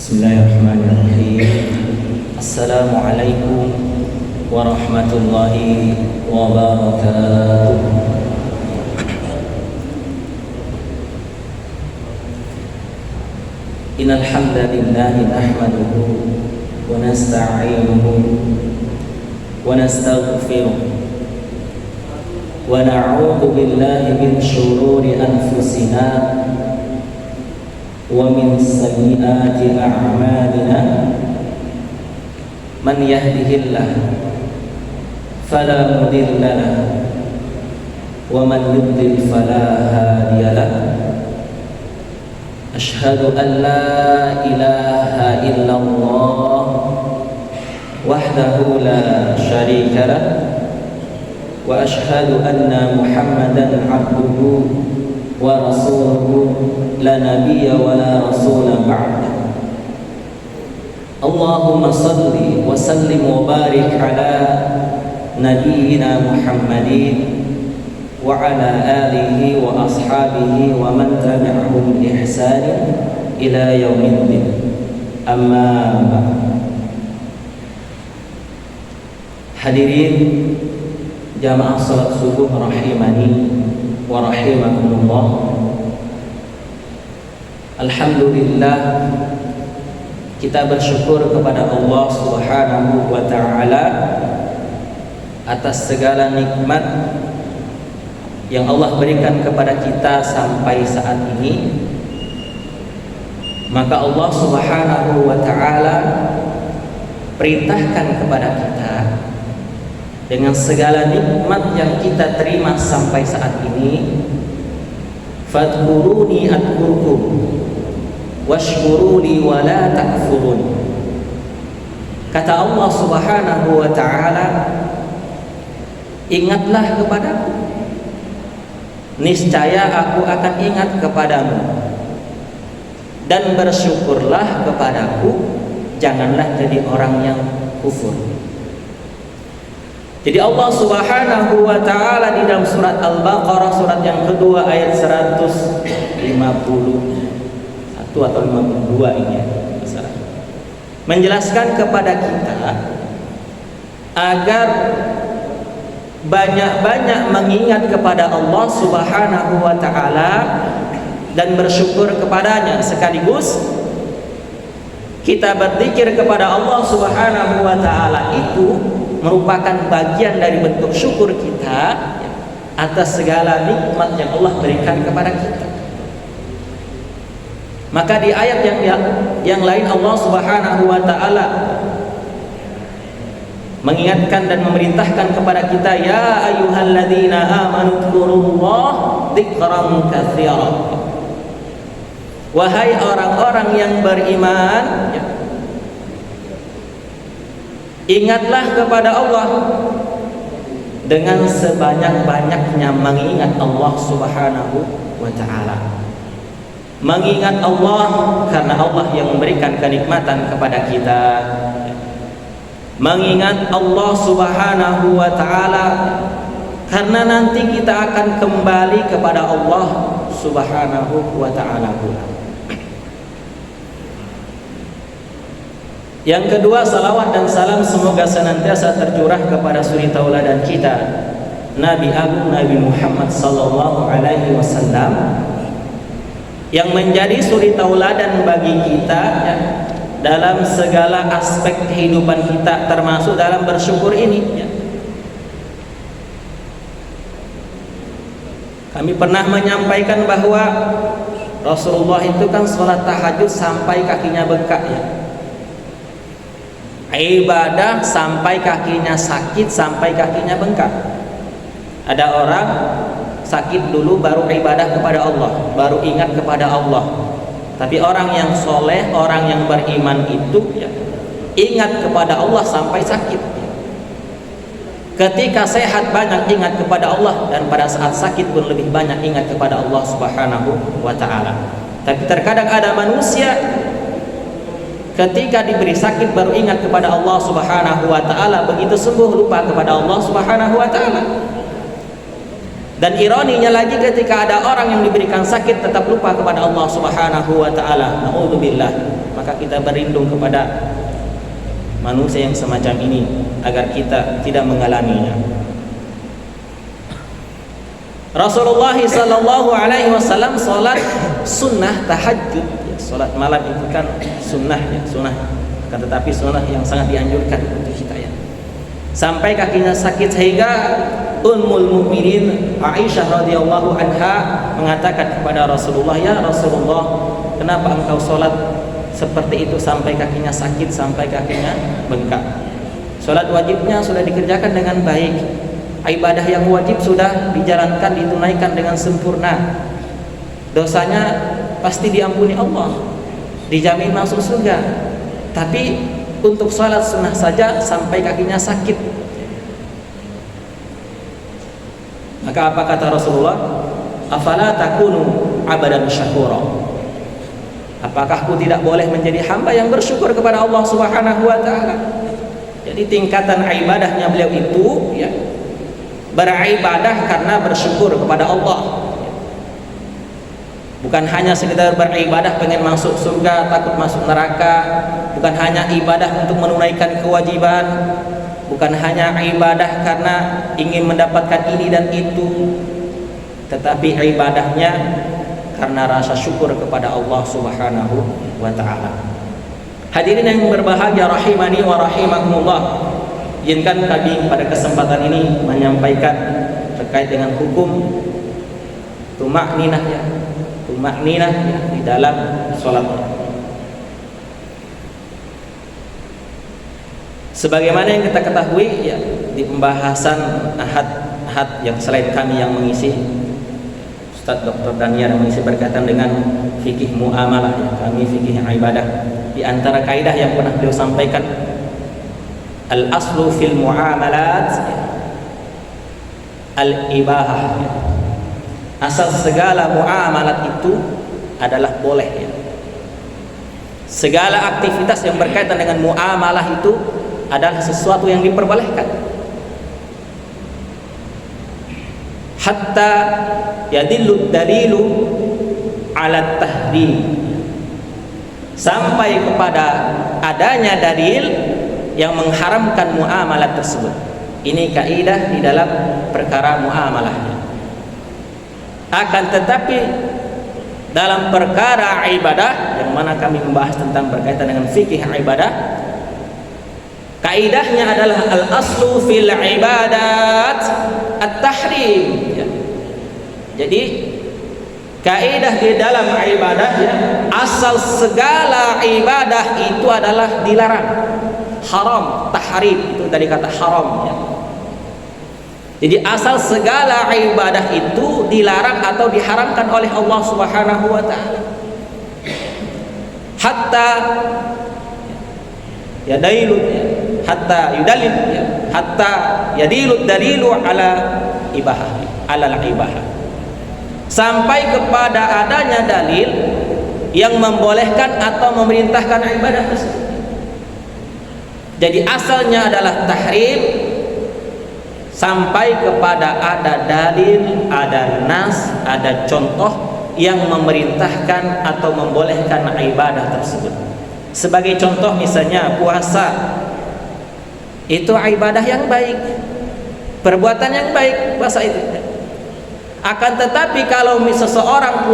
Bismillahirrahmanirrahim. Assalamualaikum warahmatullahi wabarakatuh. Innal hamdalillah nahmaduhu wa nasta'inuhu wa nastaghfiruh wa na'udzu billahi min shururi anfusina wa min sayyiati a'malina. Man yahdihillah fala mudilla lahu wa man yudlil fala hadiya lahu. Asyhadu an la ilaha illallah wahdahu la syarika lah wa asyhadu anna Muhammadan abduhu wa rasuluhu la nabiyya wa la rasula ba'da. Allahumma salli wa sallim wa barik ala nabiyyina Muhammadin wa ala alihi wa ashabihi wa man tabi'ahum bi ihsan ila yaumiddin. Amma ba'd. Hadirin jamaah salat subuh rahimani wa rahimakumullah. Alhamdulillah, kita bersyukur kepada Allah Subhanahu wa ta'ala atas segala nikmat yang Allah berikan kepada kita sampai saat ini. Maka Allah Subhanahu wa ta'ala perintahkan kepada kita dengan segala nikmat yang kita terima sampai saat ini, fadhkuruni adkurkum washkuruli wa la takfurun. Kata Allah Subhanahu wa ta'ala, ingatlah kepadaku, niscaya aku akan ingat kepadamu, dan bersyukurlah kepadaku, janganlah jadi orang yang kufur. Jadi Allah Subhanahu wa ta'ala di dalam surat Al-Baqarah, surat yang kedua ayat 151 atau 52 ini ya, menjelaskan kepada kita agar banyak-banyak mengingat kepada Allah Subhanahu wa ta'ala dan bersyukur kepadanya, sekaligus kita berzikir kepada Allah Subhanahu wa ta'ala itu merupakan bagian dari bentuk syukur kita atas segala nikmat yang Allah berikan kepada kita. Maka di ayat yang lain Allah Subhanahu wa ta'ala mengingatkan dan memerintahkan kepada kita, ya ayyuhalladzina amanu dzkurullaha dzikran katsiran. Wahai orang-orang yang beriman, ingatlah kepada Allah dengan sebanyak-banyaknya mengingat Allah Subhanahu wa ta'ala. Mengingat Allah karena Allah yang memberikan kenikmatan kepada kita. Mengingat Allah Subhanahu wa ta'ala karena nanti kita akan kembali kepada Allah Subhanahu wa ta'ala pula. Yang kedua, salawat dan salam semoga senantiasa tercurah kepada suri tauladan kita, Nabi Agung Nabi Muhammad sallallahu alaihi wasallam, yang menjadi suri tauladan bagi kita ya, dalam segala aspek kehidupan kita, termasuk dalam bersyukur ini ya. Kami pernah menyampaikan bahwa Rasulullah itu kan sholat tahajud sampai kakinya bengkak ya. Ibadah sampai kakinya sakit, sampai kakinya bengkak. Ada orang sakit dulu baru ibadah kepada Allah, baru ingat kepada Allah. Tapi orang yang soleh, orang yang beriman itu ya, ingat kepada Allah sampai sakit. Ketika sehat banyak ingat kepada Allah, dan pada saat sakit pun lebih banyak ingat kepada Allah Subhanahu wa ta'ala. Tapi terkadang ada manusia ketika diberi sakit baru ingat kepada Allah Subhanahu wa ta'ala, begitu sembuh lupa kepada Allah Subhanahu wa ta'ala. Dan ironinya lagi, ketika ada orang yang diberikan sakit tetap lupa kepada Allah Subhanahu wa taala, naudzubillah, maka kita berlindung kepada manusia yang semacam ini agar kita tidak mengalaminya. Rasulullah sallallahu alaihi wasallam salat sunnah tahajud, ya, salat malam itu kan sunnah, ya, sunnah, kan, tetapi sunnah yang sangat dianjurkan untuk kita, ya. Sampai kakinya sakit sehingga Ummul Mukminin Aisyah radhiyallahu anha mengatakan kepada Rasulullah, "Ya Rasulullah, kenapa engkau sholat seperti itu sampai kakinya sakit, sampai kakinya bengkak? Sholat wajibnya sudah dikerjakan dengan baik, ibadah yang wajib sudah dijalankan, ditunaikan dengan sempurna, dosanya pasti diampuni Allah, dijamin masuk surga. Tapi untuk sholat sunnah saja sampai kakinya sakit." Maka apa kata Rasulullah? "Afala takunu abadan syakura?" Apakah aku tidak boleh menjadi hamba yang bersyukur kepada Allah Subhanahu wa taala? Jadi tingkatan ibadahnya beliau itu, ya, beribadah karena bersyukur kepada Allah. Bukan hanya sekedar beribadah pengen masuk surga, takut masuk neraka, bukan hanya ibadah untuk menunaikan kewajiban, bukan hanya ibadah karena ingin mendapatkan ini dan itu, tetapi ibadahnya karena rasa syukur kepada Allah Subhanahu wa taala. Hadirin yang berbahagia rahimani wa rahimakumullah, izinkan kami pada kesempatan ini menyampaikan terkait dengan hukum tumakninah, ya, tumakninah, ya, di dalam salat. Sebagaimana yang kita ketahui, ya, di pembahasan ahad yang selain kami yang mengisi, Ustaz Dr. Daniar yang mengisi berkaitan dengan fikih muamalah, ya, kami fikih ibadah. Di antara kaidah yang pernah beliau sampaikan, al aslu fil muamalat, ya, al ibahah, ya. Asal segala muamalat itu adalah boleh, ya. Segala aktivitas yang berkaitan dengan muamalah itu adalah sesuatu yang diperbolehkan. Hatta yadillu dalilu ala tahrim, sampai kepada adanya dalil yang mengharamkan muamalah tersebut. Ini kaidah di dalam perkara muamalahnya. Akan tetapi dalam perkara ibadah, yang mana kami membahas tentang berkaitan dengan fikih ibadah, kaidahnya adalah al-aslu fil ibadat at-tahrim, ya. Jadi kaidah di dalam ibadah, ya, asal segala ibadah itu adalah dilarang, haram, tahrim itu dari kata haram, ya. Jadi asal segala ibadah itu dilarang atau diharamkan oleh Allah Subhanahu wa taala. Hatta yadailu, ya, hatta yudalil, ya, hatta yadilu dalilu ala ibahah, ala ibahah, sampai kepada adanya dalil yang membolehkan atau memerintahkan ibadah tersebut. Jadi asalnya adalah tahrim sampai kepada ada dalil, ada nas, ada contoh yang memerintahkan atau membolehkan ibadah tersebut. Sebagai contoh misalnya puasa, itu ibadah yang baik, perbuatan yang baik, puasa itu. Akan tetapi kalau seseorang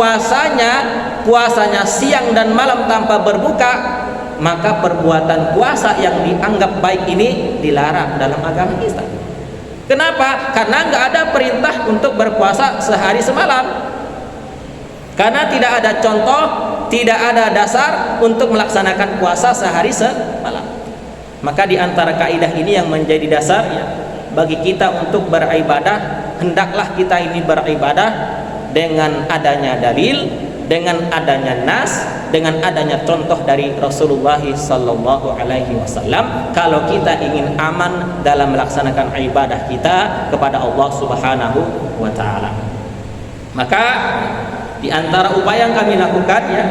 puasanya siang dan malam tanpa berbuka, maka perbuatan puasa yang dianggap baik ini dilarang dalam agama kita. Kenapa? Karena nggak ada perintah untuk berpuasa sehari semalam. Karena tidak ada contoh, tidak ada dasar untuk melaksanakan puasa sehari semalam. Maka di antara kaidah ini yang menjadi dasar, ya, bagi kita untuk beribadah, hendaklah kita ini beribadah dengan adanya dalil, dengan adanya nas, dengan adanya contoh dari Rasulullah sallallahu alaihi wasallam, kalau kita ingin aman dalam melaksanakan ibadah kita kepada Allah Subhanahu wa taala. Maka di antara upaya yang kami lakukan, ya,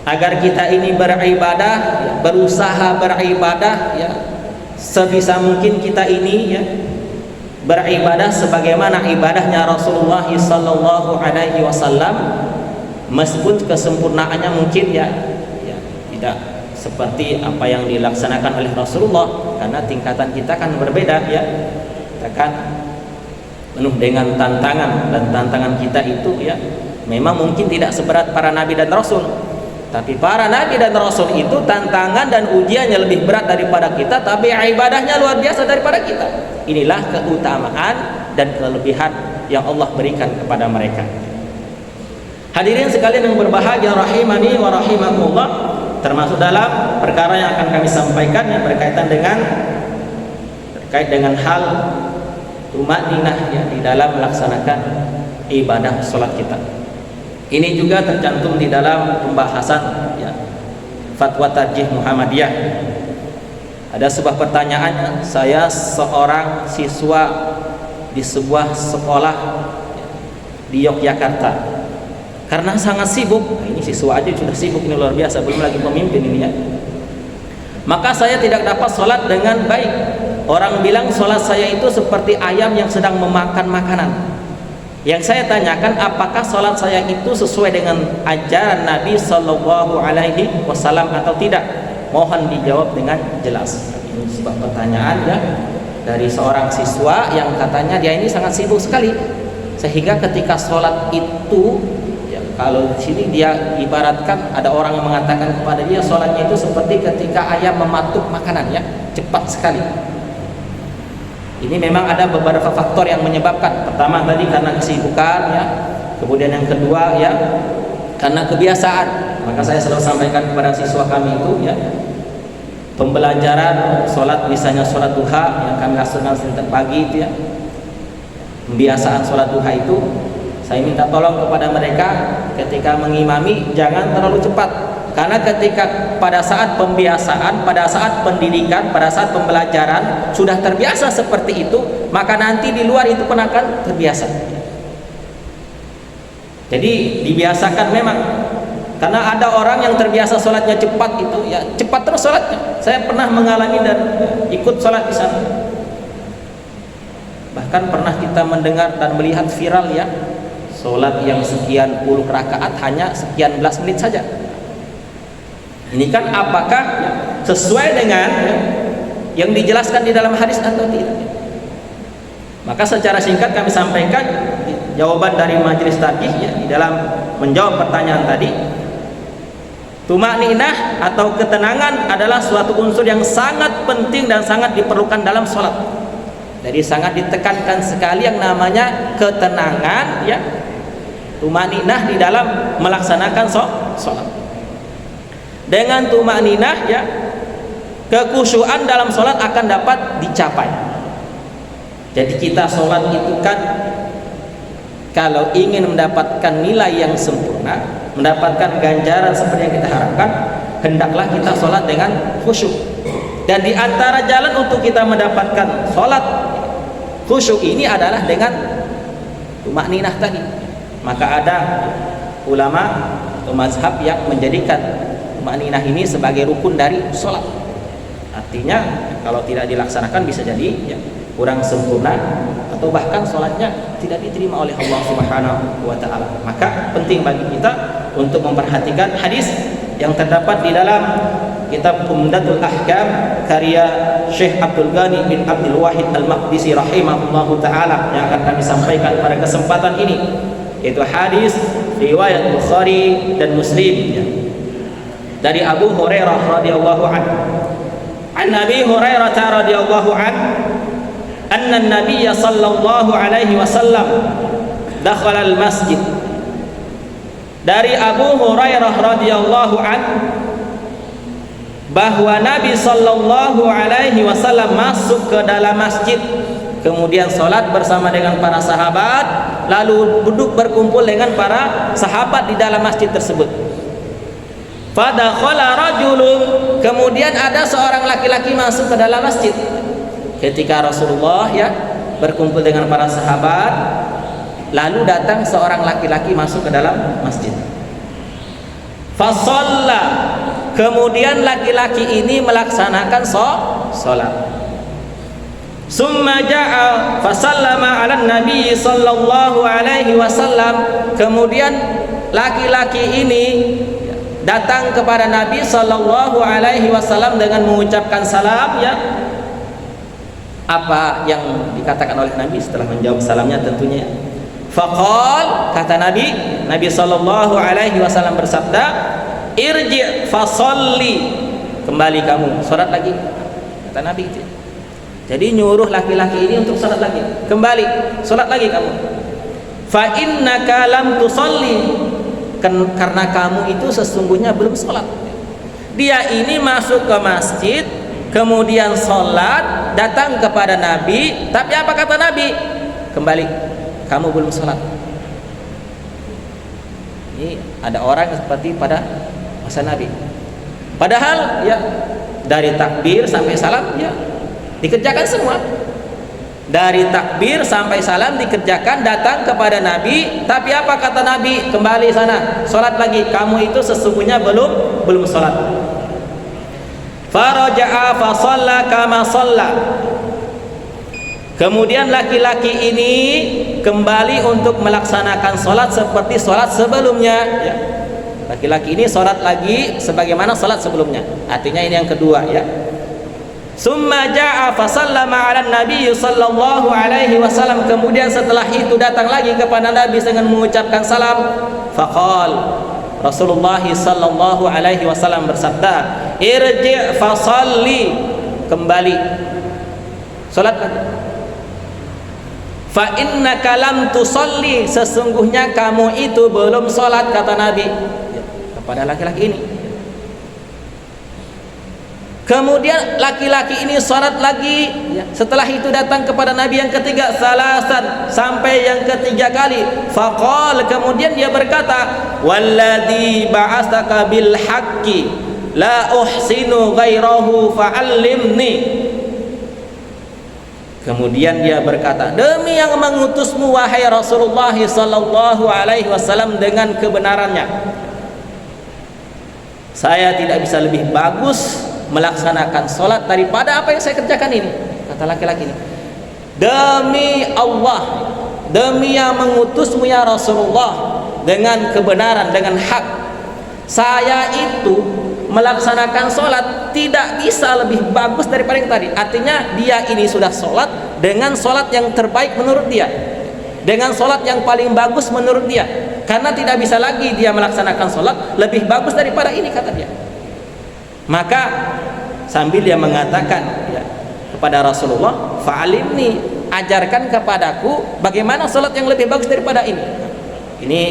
agar kita ini beribadah, ya, berusaha beribadah, ya, sebisa mungkin kita ini, ya, beribadah sebagaimana ibadahnya Rasulullah sallallahu alaihi wasallam, meskipun kesempurnaannya mungkin ya tidak seperti apa yang dilaksanakan oleh Rasulullah, karena tingkatan kita kan berbeda ya. Kita kan penuh dengan tantangan, dan tantangan kita itu ya memang mungkin tidak seberat para nabi dan rasul, tapi para nabi dan rasul itu tantangan dan ujiannya lebih berat daripada kita, tapi ibadahnya luar biasa daripada kita. Inilah keutamaan dan kelebihan yang Allah berikan kepada mereka. Hadirin sekalian yang berbahagia rahimani wa rahimakumullah, termasuk dalam perkara yang akan kami sampaikan yang berkaitan terkait dengan hal tumakninah ya di dalam melaksanakan ibadah sholat kita. Ini juga tercantum di dalam pembahasan ya, Fatwa Tarjih Muhammadiyah. Ada sebuah pertanyaan, saya seorang siswa di sebuah sekolah di Yogyakarta. Karena sangat sibuk, ini siswa aja sudah sibuk, ini luar biasa, belum lagi pemimpin ini ya. Maka saya tidak dapat sholat dengan baik. Orang bilang sholat saya itu seperti ayam yang sedang memakan makanan. Yang saya tanyakan, apakah sholat saya itu sesuai dengan ajaran Nabi Sallallahu Alaihi Wasallam atau tidak? Mohon dijawab dengan jelas. Ini sebuah pertanyaan ya dari seorang siswa yang katanya dia ini sangat sibuk sekali, sehingga ketika sholat itu ya, kalau di sini dia ibaratkan ada orang yang mengatakan kepada dia sholatnya itu seperti ketika ayam mematuk makanan ya, cepat sekali. Ini memang ada beberapa faktor yang menyebabkan. Pertama tadi karena kesibukan ya, kemudian yang kedua ya karena kebiasaan. Maka saya selalu sampaikan kepada siswa kami itu ya, pembelajaran sholat, misalnya sholat duha yang kami laksanakan setiap pagi itu ya, pembiasaan sholat duha itu saya minta tolong kepada mereka ketika mengimami jangan terlalu cepat. Karena ketika pada saat pembiasaan, pada saat pendidikan, pada saat pembelajaran sudah terbiasa seperti itu, maka nanti di luar itu pun akan terbiasa. Jadi dibiasakan memang. Karena ada orang yang terbiasa sholatnya cepat itu, ya cepat terus sholatnya. Saya pernah mengalami dan ikut sholat di sana. Bahkan pernah kita mendengar dan melihat viral ya, sholat yang sekian puluh rakaat hanya sekian belas menit saja. Ini kan apakah sesuai dengan yang dijelaskan di dalam hadis atau tidak? Maka secara singkat kami sampaikan jawaban dari majelis tarjih ya, di dalam menjawab pertanyaan tadi. Tumakninah atau ketenangan adalah suatu unsur yang sangat penting dan sangat diperlukan dalam sholat. Jadi sangat ditekankan sekali yang namanya ketenangan ya, tumakninah di dalam melaksanakan sholat. Dengan tumakninah ya, kekhusyuan dalam sholat akan dapat dicapai. Jadi kita sholat itu kan kalau ingin mendapatkan nilai yang sempurna, mendapatkan ganjaran seperti yang kita harapkan, hendaklah kita sholat dengan khusyuk. Dan di antara jalan untuk kita mendapatkan sholat khusyuk ini adalah dengan tumakninah tadi. Maka ada ulama atau mazhab yang menjadikan tumakninah ini sebagai rukun dari sholat. Artinya kalau tidak dilaksanakan bisa jadi ya, kurang sempurna atau bahkan sholatnya tidak diterima oleh Allah Subhanahu wa Ta'ala. Maka penting bagi kita untuk memperhatikan hadis yang terdapat di dalam kitab Umdatul Ahkam karya Syekh Abdul Ghani bin Abdul Wahid Al-Maqdisi rahimahullahu ta'ala yang akan kami sampaikan pada kesempatan ini, yaitu hadis riwayat Bukhari dan Muslim ya, dari Abu Hurairah radhiyallahu anhu. An Abi Hurairah radhiyallahu anhu anna an-nabiy sallallahu alaihi wasallam dakhala al-masjid. Dari Abu Hurairah radhiyallahu anhu bahwa Nabi sallallahu alaihi wasallam masuk ke dalam masjid, kemudian salat bersama dengan para sahabat, lalu duduk berkumpul dengan para sahabat di dalam masjid tersebut. Fadakhala rajulun, kemudian ada seorang laki-laki masuk ke dalam masjid. Ketika Rasulullah ya berkumpul dengan para sahabat, lalu datang seorang laki-laki masuk ke dalam masjid. Fasalla, kemudian laki-laki ini melaksanakan sholat. Summa ja'a fasallama 'ala Nabi sallallahu alaihi wasallam. Kemudian laki-laki ini datang kepada Nabi sallallahu alaihi wasallam dengan mengucapkan salam, ya. Apa yang dikatakan oleh Nabi setelah menjawab salamnya tentunya? Faqal, kata Nabi sallallahu alaihi wasallam bersabda, irji' fasalli, kembali kamu salat lagi, kata Nabi itu. Jadi nyuruh laki-laki ini untuk salat lagi, kembali salat lagi kamu. Fa innaka lam tusalli, karena kamu itu sesungguhnya belum salat. Dia ini masuk ke masjid, kemudian salat, datang kepada Nabi, tapi apa kata Nabi? Kembali, kamu belum salat. Ini ada orang seperti pada masa Nabi. Padahal ya dari takbir sampai salam ya dikerjakan semua. Dari takbir sampai salam dikerjakan, datang kepada Nabi, tapi apa kata Nabi? Kembali sana, salat lagi. Kamu itu sesungguhnya belum salat. Faraja'a fa shalla kama shalla. Kemudian laki-laki ini kembali untuk melaksanakan salat seperti salat sebelumnya, ya. Laki-laki ini salat lagi sebagaimana salat sebelumnya. Artinya ini yang kedua, ya. Summa ja'a fa sallama 'ala Nabi sallallahu alaihi wasallam. Kemudian setelah itu datang lagi kepada Nabi dengan mengucapkan salam. Faqal, Rasulullah sallallahu alaihi wasallam bersabda, irji' fa salli, kembali salat lagi. Fa innaka lam tusalli, sesungguhnya kamu itu belum salat, kata Nabi kepada laki-laki ini. Kemudian laki-laki ini salat lagi, ya. Setelah itu datang kepada Nabi yang ketiga, salasan, sampai yang ketiga kali. Faqal, kemudian dia berkata, walladzi ba'atsaka bil haqqi la uhsinu ghairahu fa'allimni. Kemudian dia berkata, demi yang mengutusmu wahai Rasulullah sallallahu alaihi wasallam dengan kebenarannya, saya tidak bisa lebih bagus melaksanakan sholat daripada apa yang saya kerjakan ini, kata laki-laki ini. Demi Allah, demi yang mengutusmu ya Rasulullah dengan kebenaran, dengan hak, saya itu melaksanakan sholat tidak bisa lebih bagus daripada yang tadi. Artinya dia ini sudah sholat dengan sholat yang terbaik menurut dia, dengan sholat yang paling bagus menurut dia, karena tidak bisa lagi dia melaksanakan sholat lebih bagus daripada ini, kata dia. Maka sambil dia mengatakan, ya, kepada Rasulullah, fa'alimni, ajarkan kepadaku bagaimana sholat yang lebih bagus daripada ini. Ini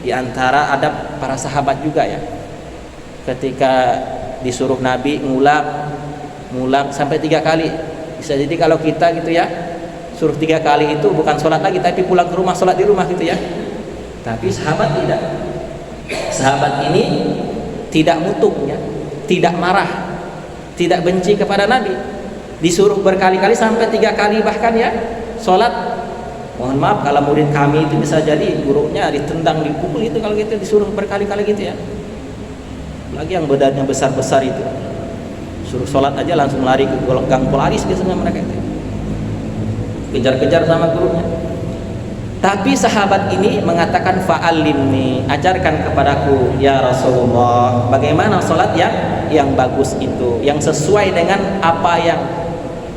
diantara adab para sahabat juga, ya. Ketika disuruh Nabi ngulang sampai 3 kali. Bisa jadi kalau kita gitu ya, suruh 3 kali itu bukan sholat lagi, tapi pulang ke rumah sholat di rumah gitu ya. Tapi sahabat tidak. Sahabat ini tidak mutung, ya, tidak marah, tidak benci kepada Nabi. Disuruh berkali-kali sampai 3 kali bahkan, ya, sholat. Mohon maaf kalau murid kami itu bisa jadi gurunya ditendang, dipukul itu kalau gitu, disuruh berkali-kali gitu, ya. Lagi yang badannya besar-besar itu, suruh sholat aja langsung lari ke gang Polaris biasanya mereka itu, kejar-kejar sama gurunya. Tapi sahabat ini mengatakan, fa'alimni, ajarkan kepadaku ya Rasulullah bagaimana sholat yang bagus itu, yang sesuai dengan apa yang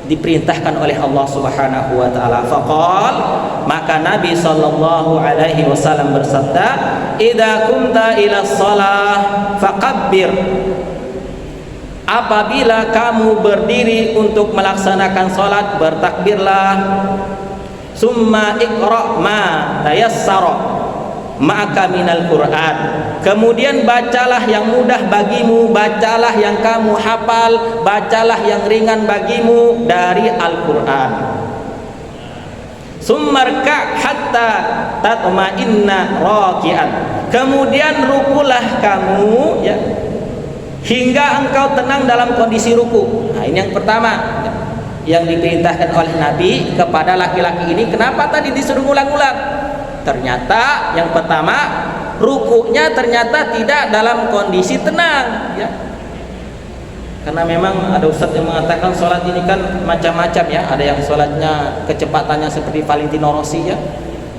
diperintahkan oleh Allah Subhanahu wa taala. Faqal, maka Nabi sallallahu alaihi wasallam bersabda, idza kumta ila shalah fakabbir, apabila kamu berdiri untuk melaksanakan salat, bertakbirlah. Summa iqra ma tayassara ma'aka minal Qur'an, kemudian bacalah yang mudah bagimu, bacalah yang kamu hafal, bacalah yang ringan bagimu dari Al-Qur'an. Summarka hatta tatma'inna raki'an, kemudian rukulah kamu, ya, hingga engkau tenang dalam kondisi ruku. Nah, ini yang pertama yang diperintahkan oleh Nabi kepada laki-laki ini. Kenapa tadi disuruh ngulang-ngulang? Ternyata yang pertama, rukunya ternyata tidak dalam kondisi tenang, ya. Karena memang ada ustadz yang mengatakan sholat ini kan macam-macam ya. Ada yang sholatnya kecepatannya seperti Valentino Rossi ya,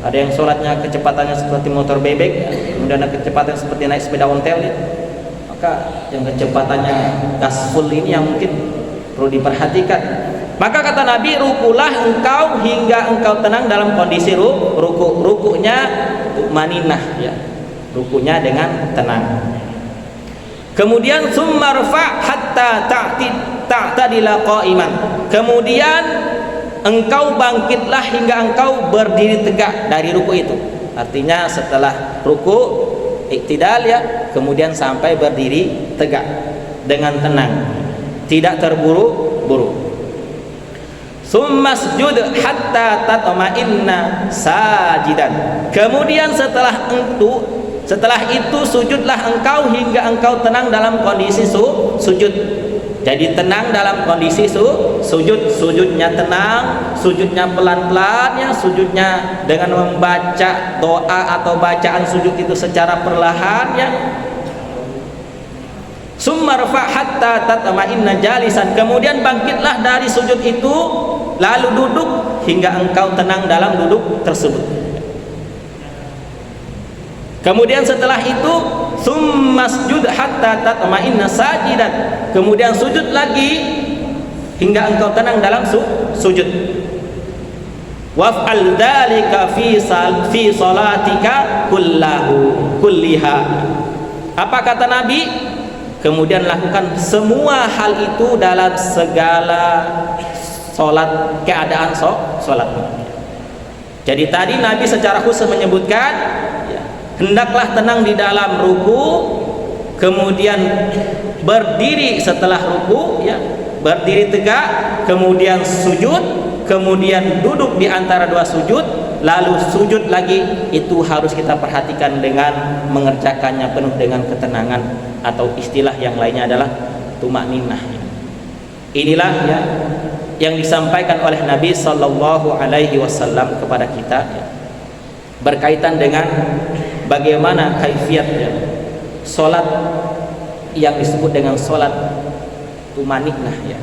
ada yang sholatnya kecepatannya seperti motor bebek ya. Kemudian ada kecepatan seperti naik sepeda ontel ya. Maka yang kecepatannya gas full ini yang mungkin perlu diperhatikan. Maka kata Nabi, rukulah engkau hingga engkau tenang dalam kondisi ruku. Rukunya maninah ya, rukunya dengan tenang. Kemudian summarfa hatta ta'tadila qa'iman. Kemudian engkau bangkitlah hingga engkau berdiri tegak dari ruku itu. Artinya setelah ruku iktidal ya, kemudian sampai berdiri tegak dengan tenang, tidak terburu-buru. Summasjud hatta tatma'inna sajidan. Kemudian setelah itu sujudlah engkau hingga engkau tenang dalam kondisi sujud. Jadi tenang dalam kondisi sujud. Sujudnya tenang, sujudnya pelan-pelan ya, sujudnya dengan membaca doa atau bacaan sujud itu secara perlahan ya. Summarfa hatta tatma'inna jalisan. Kemudian bangkitlah dari sujud itu, lalu duduk hingga engkau tenang dalam duduk tersebut. Kemudian setelah itu summasjud hatta tatma'inna sajidan. Kemudian sujud lagi hingga engkau tenang dalam sujud. Waf'al dzalika fi salatika kulliha. Apa kata Nabi? Kemudian lakukan semua hal itu dalam segala sholat, keadaan sholat. Jadi tadi Nabi secara khusus menyebutkan ya, hendaklah tenang di dalam ruku, kemudian berdiri setelah ruku ya, berdiri tegak, kemudian sujud, kemudian duduk di antara dua sujud, lalu sujud lagi. Itu harus kita perhatikan dengan mengerjakannya penuh dengan ketenangan, atau istilah yang lainnya adalah tumakninah. Inilah ya yang disampaikan oleh Nabi Sallallahu Alaihi Wasallam kepada kita ya, berkaitan dengan bagaimana kaifiat ya, solat yang disebut dengan solat tumakninah ya.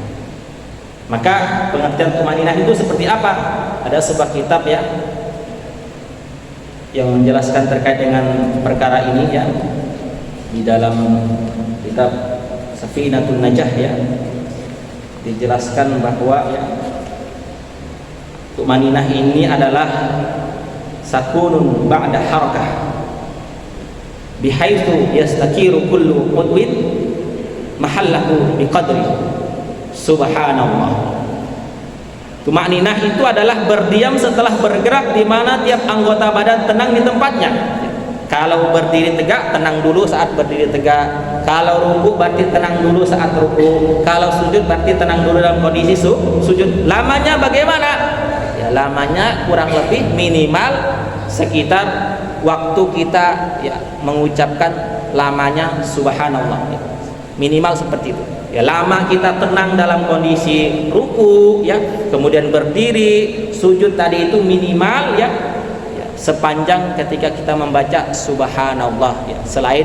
Maka pengertian tumakninah itu seperti apa? Ada sebuah kitab ya yang menjelaskan terkait dengan perkara ini ya, di dalam kitab Safinatun Najah ya, dijelaskan bahwa ya, tumaninah ini adalah sakunun ba'da harakah bihaitsu yastakiru kullu udwin mahallahu biqadri. Subhanallah. Tumaninah itu adalah berdiam setelah bergerak, di mana tiap anggota badan tenang di tempatnya. Kalau berdiri tegak, tenang dulu saat berdiri tegak. Kalau ruku berarti tenang dulu saat ruku. Kalau sujud berarti tenang dulu dalam kondisi sujud. Lamanya bagaimana? Ya, lamanya kurang lebih minimal sekitar waktu kita ya mengucapkan lamanya subhanallah. Minimal seperti itu. Ya, lama kita tenang dalam kondisi ruku ya, kemudian berdiri, sujud tadi itu minimal ya, sepanjang ketika kita membaca subhanallah ya, selain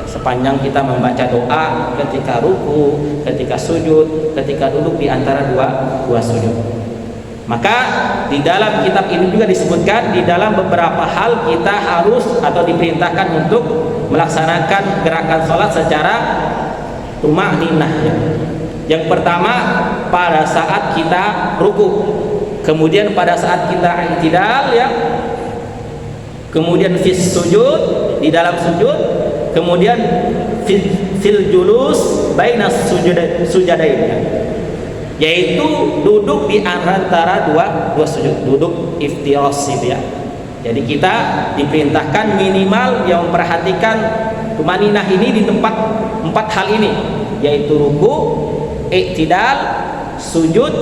sepanjang kita membaca doa ketika ruku, ketika sujud, ketika duduk di antara dua sujud. Maka di dalam kitab ini juga disebutkan, di dalam beberapa hal kita harus atau diperintahkan untuk melaksanakan gerakan sholat secara tumakninah ya. Yang pertama pada saat kita ruku, kemudian pada saat kita i'tidal ya, kemudian fis sujud, di dalam sujud, kemudian fil julus bainas sujadain ya, yaitu duduk di antara dua sujud, duduk iftiras gitu ya. Jadi kita diperintahkan minimal yang memperhatikan tumaninah ini di tempat 4 hal ini, yaitu ruku, i'tidal, sujud,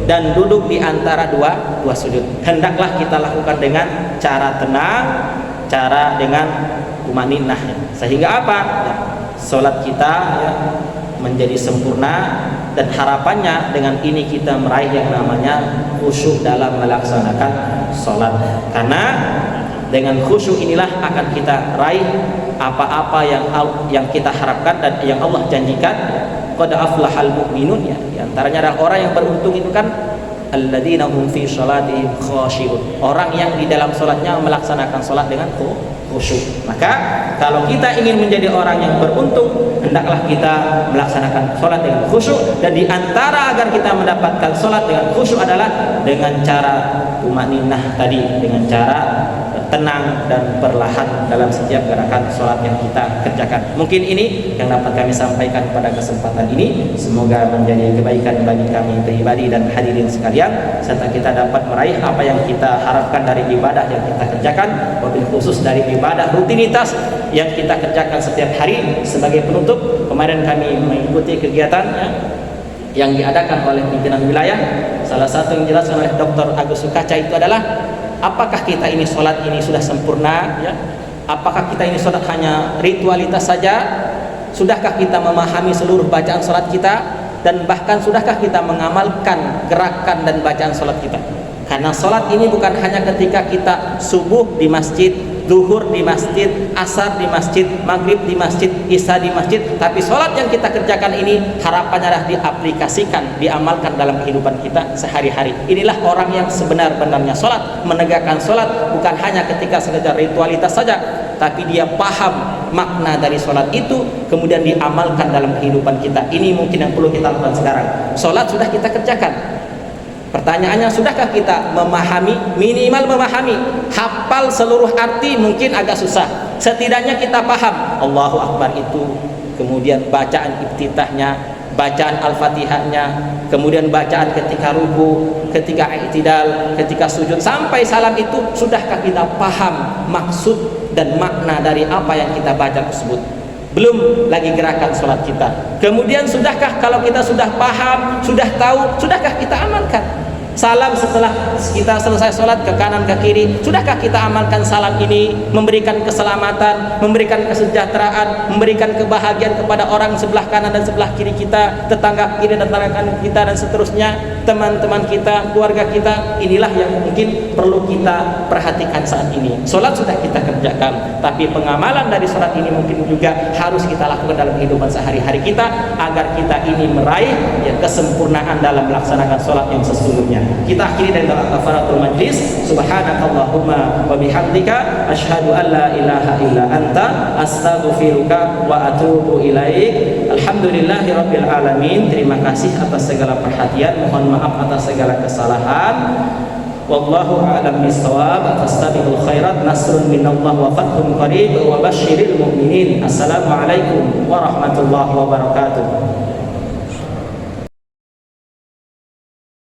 dan duduk di antara dua sujud. Hendaklah kita lakukan dengan cara tenang, cara dengan tumaninah ya. Sehingga apa? Ya, salat kita ya, menjadi sempurna, dan harapannya dengan ini kita meraih yang namanya khusyuk dalam melaksanakan salat. Karena dengan khusyuk inilah akan kita raih apa-apa yang kita harapkan dan yang Allah janjikan qad aflahal mu'minun, ya. Di antaranya adalah orang yang beruntung itu kan alladzina hum fi shalatihim khashi'un, orang yang di dalam salatnya melaksanakan salat dengan khusyuk. Maka kalau kita ingin menjadi orang yang beruntung, hendaklah kita melaksanakan salat dengan khusyuk, dan di antara agar kita mendapatkan salat dengan khusyuk adalah dengan cara tumaninah tadi, dengan cara tenang dan perlahan dalam setiap gerakan sholat yang kita kerjakan. Mungkin ini yang dapat kami sampaikan pada kesempatan ini. Semoga menjadi kebaikan bagi kami pribadi dan hadirin sekalian, serta kita dapat meraih apa yang kita harapkan dari ibadah yang kita kerjakan, wabil khusus dari ibadah rutinitas yang kita kerjakan setiap hari. Sebagai penutup, kemarin kami mengikuti kegiatan yang diadakan oleh pimpinan wilayah. Salah satu yang dijelaskan oleh Dr. Agus Sukaca itu adalah, apakah kita ini sholat ini sudah sempurna, ya? Apakah kita ini sholat hanya ritualitas saja? Sudahkah kita memahami seluruh bacaan sholat kita? Dan bahkan sudahkah kita mengamalkan gerakan dan bacaan sholat kita? Karena sholat ini bukan hanya ketika kita subuh di masjid, zuhur di masjid, asar di masjid, maghrib di masjid, isya di masjid, tapi sholat yang kita kerjakan ini harapannya adalah diaplikasikan, diamalkan dalam kehidupan kita sehari-hari. Inilah orang yang sebenar-benarnya sholat, menegakkan sholat bukan hanya ketika sekedar ritualitas saja, tapi dia paham makna dari sholat itu, kemudian diamalkan dalam kehidupan kita. Ini mungkin yang perlu kita lakukan sekarang. Sholat sudah kita kerjakan, pertanyaannya, sudahkah kita memahami, minimal memahami, hafal seluruh arti mungkin agak susah, setidaknya kita paham Allahu Akbar itu, kemudian bacaan iftitahnya, bacaan Al-Fatihahnya, kemudian bacaan ketika ruku, ketika i'tidal, ketika sujud, sampai salam itu, sudahkah kita paham maksud dan makna dari apa yang kita baca tersebut? Belum lagi gerakan sholat kita. Kemudian sudahkah, kalau kita sudah paham, sudah tahu, sudahkah kita amalkan? Salam setelah kita selesai sholat ke kanan ke kiri, sudahkah kita amalkan salam ini, memberikan keselamatan, memberikan kesejahteraan, memberikan kebahagiaan kepada orang sebelah kanan dan sebelah kiri kita, tetangga kiri dan tetangga kanan kita, dan seterusnya, teman-teman kita, keluarga kita? Inilah yang mungkin perlu kita perhatikan saat ini. Sholat sudah kita kerjakan, tapi pengamalan dari sholat ini mungkin juga harus kita lakukan dalam kehidupan sehari-hari kita, agar kita ini meraih ya kesempurnaan dalam melaksanakan sholat yang sesungguhnya. Kita akhiri dengan doa kafaratul majlis. Subhanakallahumma wa bihamdika asyhadu an la ilaha illa anta astaghfiruka wa atubu ilaik. Alhamdulillahirabbil alamin. Terima kasih atas segala perhatian, mohon maaf atas segala kesalahan. Wallahu a'lam bishawab. Fastabiqul khairat, nasrun minallah wa fathun qarib wa basyiril mu'minin. Assalamualaikum warahmatullahi wabarakatuh.